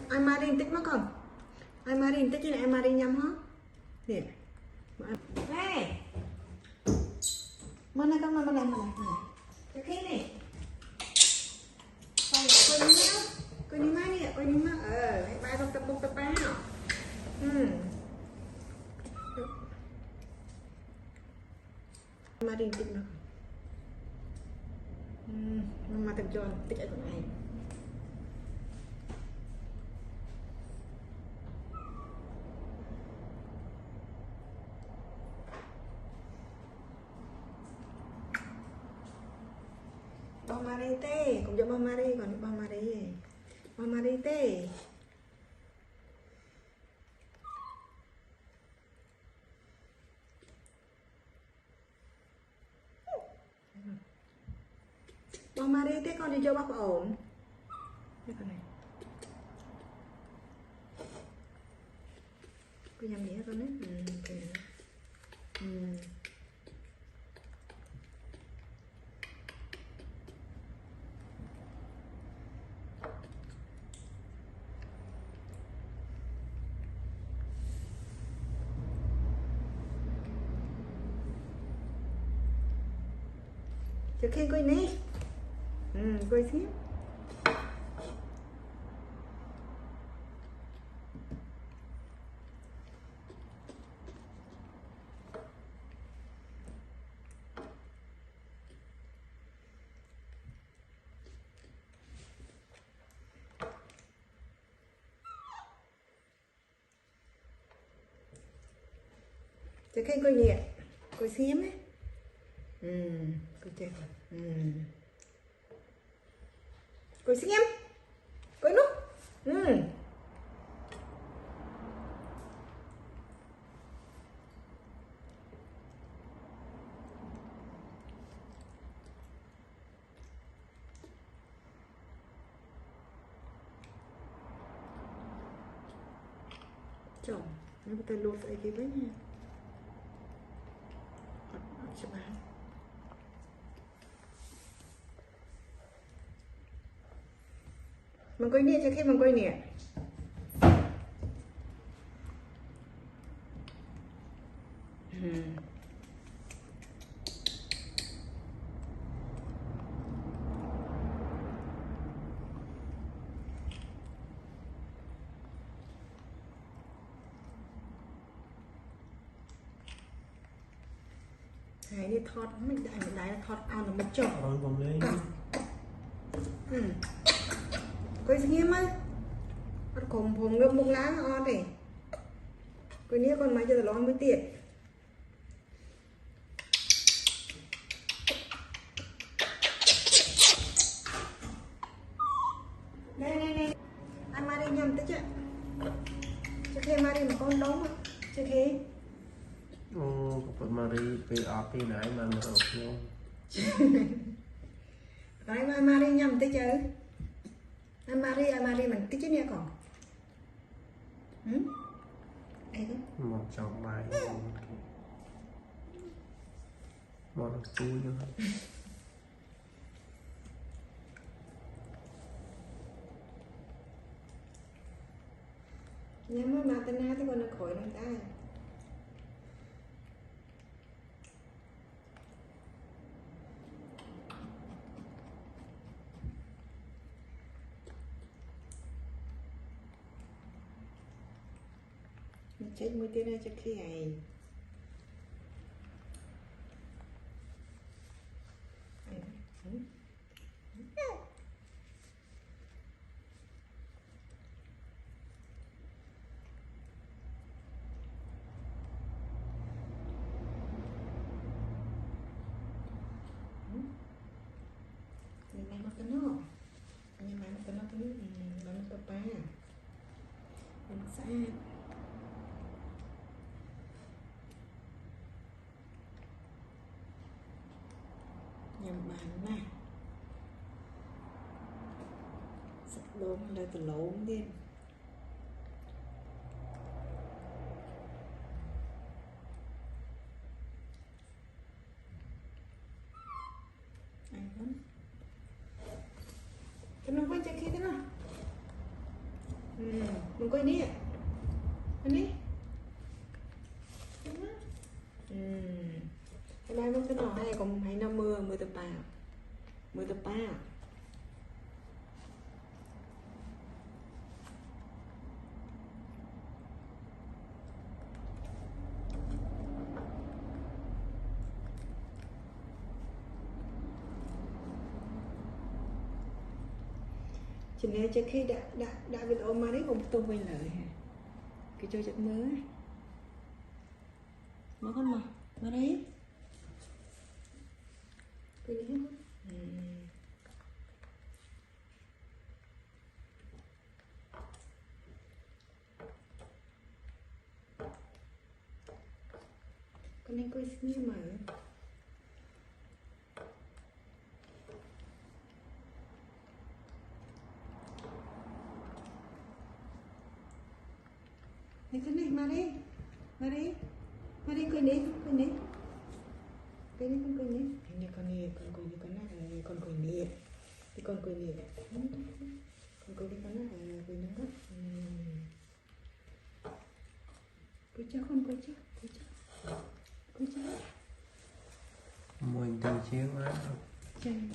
ai marin tích mất con ai marin tích chứ này ai marin nhắm hết nè này mana con mana cái khi này coi đi má nè coi đi má hãy bay trong tập bông tập báo marin tích mất mà tập cho tích ở con này bông Marie tê cũng giống bông Marie còn bông Marie tê bông Marie tê con đi cho bác ổn cái con này cứ nhầm nhẹ con đấy Cho khen coi nè coi xíu cho khen coi nè coi xíu ấy coi chết coi xem coi nút chồng nó có tay lột lại cái với nha cho bạn mình coi nè cho khi mình coi nè này đi thọt mình đại thọt ăn là một chỗ coi nghiêm á con khổng phồng ngâm bông lá nó on này coi ní con máy cho nó mới tiệt này ăn Marie nhầm tới chứ cho thêm Marie mà con đóng cho thế cục Marie bị ọt đi nãy mà ọt luôn cái Marie nhầm tới chứ anh Marie mình tích chứ nè còn đây đó một chọn bài một chui nữa nhắm mà tên na thì còn nó khỏi lòng ta chết mũi tiên đây cho khi này Ini makan no, ini makan no tu, mana papa, yang sad. Nhầm bàn nè sạch lộn đây từ lộn đi ăn lắm cái nó quay chạy kia thế nào con coi nè anh đi cái nàyมันก็หน่อให้còn hay nó mưa mưa từ pa mưa từ pa cho nên cho khi đã video mà đấy cũng tung quay lại cái chơi chất mới nó con mà đấy cái đấy con nên coi như mà này cái này mà đi coi đi cái này con coi đi hình như con này con coi đi con này con coi đi thì con coi đi con coi đi con này coi nó đó coi cho mình từ chiếc á chân